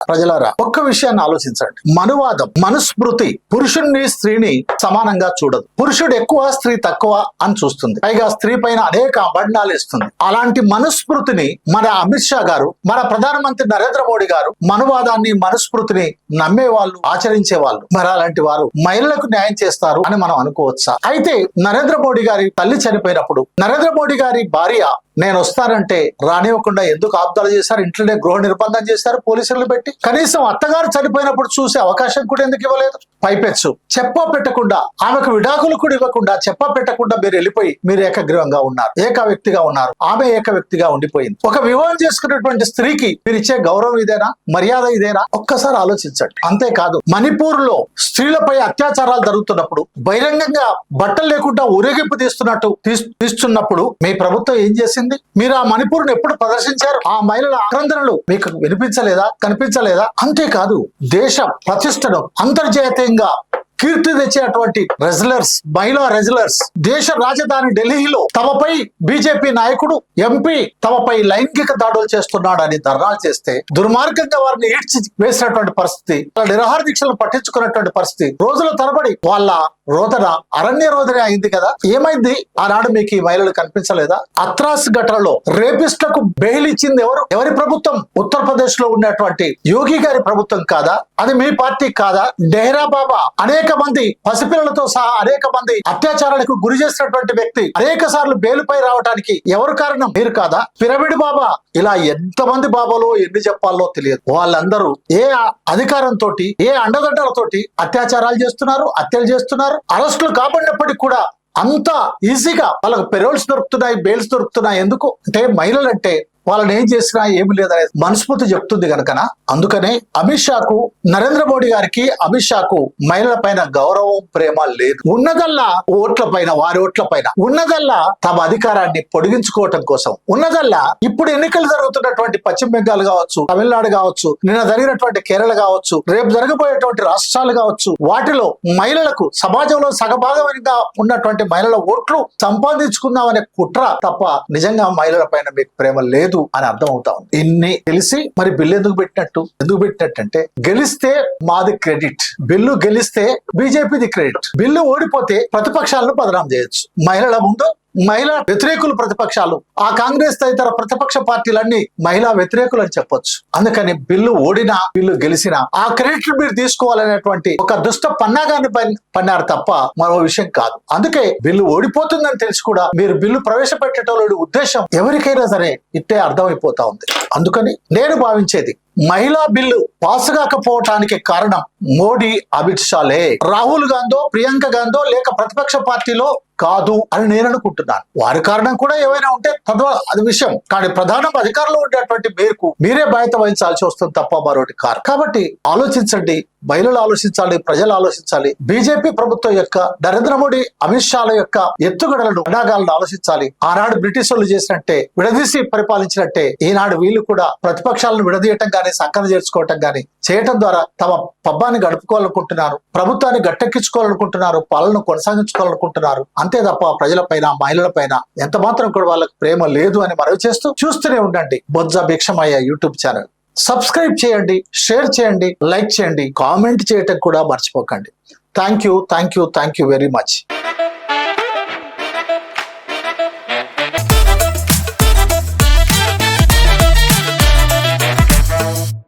ప్రజలారా ఒక్క విషయాన్ని ఆలోచించండి. మనువాదం, మనుస్మృతి పురుషుణ్ణి స్త్రీని సమానంగా చూడదు. పురుషుడు ఎక్కువ, స్త్రీ తక్కువ అని చూస్తుంది. పైగా స్త్రీ పైన అనేక అభండాలు ఇస్తుంది. అలాంటి మనుస్మృతిని మన అమిత్ షా గారు, మన ప్రధానమంత్రి నరేంద్ర మోడీ గారు మనువాదాన్ని, మనుస్మృతిని నమ్మే వాళ్ళు, ఆచరించే వాళ్ళు, మరి అలాంటి వారు మహిళలకు న్యాయం చేస్తారు అని మనం అనుకోవచ్చా? అయితే నరేంద్ర మోడీ గారి తల్లి చనిపోయినప్పుడు నరేంద్ర మోడీ గారి భార్య నేను వస్తానంటే రానివ్వకుండా ఎందుకు ఆబ్దాలు చేశారు? ఇంట్లోనే గృహ నిర్బంధం చేశారు పోలీసులను పెట్టి. కనీసం అత్తగారు చనిపోయినప్పుడు చూసే అవకాశం కూడా ఎందుకు ఇవ్వలేదు? పైపెచ్చు చెప్పా పెట్టకుండా, ఆమెకు విడాకులు కూడా ఇవ్వకుండా, చెప్పా పెట్టకుండా మీరు వెళ్ళిపోయి మీరు ఏకగ్రీవంగా ఉన్నారు, ఏక వ్యక్తిగా ఉన్నారు. ఆమె ఏక వ్యక్తిగా ఉండిపోయింది. ఒక వివాహం చేసుకున్నటువంటి స్త్రీకి మీరు ఇచ్చే గౌరవం ఇదేనా? మర్యాద ఇదేనా? ఒక్కసారి ఆలోచించండి. అంతేకాదు, మణిపూర్ లో స్త్రీలపై అత్యాచారాలు జరుగుతున్నప్పుడు బహిరంగంగా బట్టలు లేకుండా ఊరేగింపు తీస్తున్నప్పుడు మీ ప్రభుత్వం ఏం చేసింది? మీరు ఆ మణిపూర్ ను ఎప్పుడు ప్రదర్శించారు? ఆ మహిళల ఆక్రందనలు మీకు వినిపించలేదా? కనిపించలేదా? అంతేకాదు, దేశ ప్రతిష్టను అంతర్జాతీయంగా కీర్తి తెచ్చేటువంటి రెజ్లర్స్, మహిళా రెజ్లర్స్ దేశ రాజధాని ఢిల్లీలో తమపై బీజేపీ నాయకుడు, ఎంపీ తమపై లైంగిక దాడులు చేస్తున్నాడని ధర్నాలు చేస్తే దుర్మార్గంగా వారిని ఈడ్చి వేసినటువంటి పరిస్థితి, నిరాహార దీక్షలు పట్టించుకున్నటువంటి పరిస్థితి, రోజుల తరబడి వాళ్ళ రోదన అరణ్య రోదన అయింది కదా. ఏమైంది ఆనాడు? మీకు ఈ మహిళలు కనిపించలేదా? అత్రాస్ ఘటనలో రేపిస్టులకు బెయిల్ ఇచ్చింది ఎవరు? ఎవరి ప్రభుత్వం? ఉత్తరప్రదేశ్ లో ఉన్నటువంటి యోగి గారి ప్రభుత్వం కాదా? అది మీ పార్టీ కాదా? డెహ్రా బాబా అనేక మంది పసిపిల్లలతో సహా అనేక మంది అత్యాచారాలకు గురి చేసినటువంటి వ్యక్తి అనేక సార్లు బెయిల్పై రావడానికి ఎవరు కారణం? మీరు కాదా? పిరమిడ్ బాబా, ఇలా ఎంతమంది బాబాలో ఎన్ని చెప్పాలో తెలియదు. వాళ్ళందరూ ఏ అధికారంతో, ఏ అండదండలతోటి అత్యాచారాలు చేస్తున్నారు, హత్యలు చేస్తున్నారు. అరెస్టులు కాబడినప్పటికీ కూడా అంత ఈజీగా వాళ్ళకు పెరోల్స్ దొరుకుతున్నాయి, బెయిల్స్ దొరుకుతున్నాయి. ఎందుకు అంటే మహిళలంటే వాళ్ళని ఏం చేసినా ఏమి లేదనే మనస్ఫూర్తి చెప్తుంది కనుకన. అందుకనే అమిత్ షాకు, నరేంద్ర మోడీ గారికి, అమిత్ షాకు మహిళల పైన గౌరవం, ప్రేమ లేదు. ఉన్నదల్లా ఓట్ల పైన, వారి ఓట్ల పైన ఉన్నదల్లా తమ అధికారాన్ని పొడిగించుకోవటం కోసం, ఉన్నదల్లా ఇప్పుడు ఎన్నికలు జరుగుతున్నటువంటి పశ్చిమ బెంగాల్ కావచ్చు, తమిళనాడు కావచ్చు, నిన్న జరిగినటువంటి కేరళ కావచ్చు, రేపు జరగబోయేటువంటి రాష్ట్రాలు కావచ్చు, వాటిలో మహిళలకు సమాజంలో సగభాగంగా ఉన్నటువంటి మహిళల ఓట్లు సంపాదించుకుందామనే కుట్ర తప్ప నిజంగా మహిళల పైన మీకు ప్రేమ లేదు అని అర్థం అవుతా ఉంది. ఇన్ని తెలిసి మరి బిల్లు ఎందుకు పెట్టినట్టు అంటే, గెలిస్తే మాది క్రెడిట్, బిల్లు గెలిస్తే బీజేపీది క్రెడిట్, బిల్లు ఓడిపోతే ప్రతిపక్షాలను బదనాం చేయొచ్చు. మహిళల ముందు మహిళా వ్యతిరేకులు ప్రతిపక్షాలు, ఆ కాంగ్రెస్ తదితర ప్రతిపక్ష పార్టీలన్నీ మహిళా వ్యతిరేకులు అని చెప్పొచ్చు. అందుకని బిల్లు ఓడినా, బిల్లు గెలిచినా ఆ క్రెడిట్ మీరు తీసుకోవాలనేటువంటి ఒక దుష్ట పన్నాగాన్ని పన్నారు తప్ప మరో విషయం కాదు. అందుకే బిల్లు ఓడిపోతుందని తెలిసి కూడా మీరు బిల్లు ప్రవేశపెట్టేటోళ్ళ ఉద్దేశం ఎవరికైనా సరే ఇట్టే అర్థమైపోతా ఉంది. అందుకని నేను భావించేది, మహిళా బిల్లు పాస్ కాకపోవటానికి కారణం మోడీ, అమిత్ షాలే. రాహుల్ గాంధీ, ప్రియాంక గాంధీ లేక ప్రతిపక్ష పార్టీలో కాదు అని నేను అనుకుంటున్నాను. వారి కారణం కూడా ఏమైనా ఉంటే అది విషయం. కానీ ప్రధాన అధికారంలో ఉండేటువంటి మీరే బాధ్యత వహించాల్సి వస్తుంది తప్ప మరొకటి కాదు. కాబట్టి ఆలోచించండి, మహిళలు ఆలోచించాలి, ప్రజలు ఆలోచించాలి. బీజేపీ ప్రభుత్వం యొక్క, నరేంద్ర మోడీ, అమిత్ షాల యొక్క ఎత్తుగడలను, అనాగాలను ఆలోచించాలి. ఆనాడు బ్రిటిష్ వాళ్ళు చేసినట్టే విడదీసి పరిపాలించినట్టే ఈనాడు వీళ్ళు కూడా ప్రతిపక్షాలను విడదీయటం గానీ, సంకలనం చేర్చుకోవటం గానీ చేయటం ద్వారా తమ పబ్బాన్ని గడుపుకోవాలనుకుంటున్నారు, ప్రభుత్వాన్ని గట్టెక్కించుకోవాలనుకుంటున్నారు, పాలన కొనసాగించుకోవాలనుకుంటున్నారు. అంతే తప్ప ప్రజలపైన, మహిళలపైన ఎంత మాత్రం కూడా వాళ్ళకి ప్రేమ లేదు అని మనవి చేస్తూ చూస్తూనే ఉండండి బొజ్జ భిక్షమయ్య యూట్యూబ్ ఛానల్. సబ్స్క్రైబ్ చేయండి, షేర్ చేయండి, లైక్ చేయండి, కామెంట్ చేయటం కూడా మర్చిపోకండి. Thank you very much.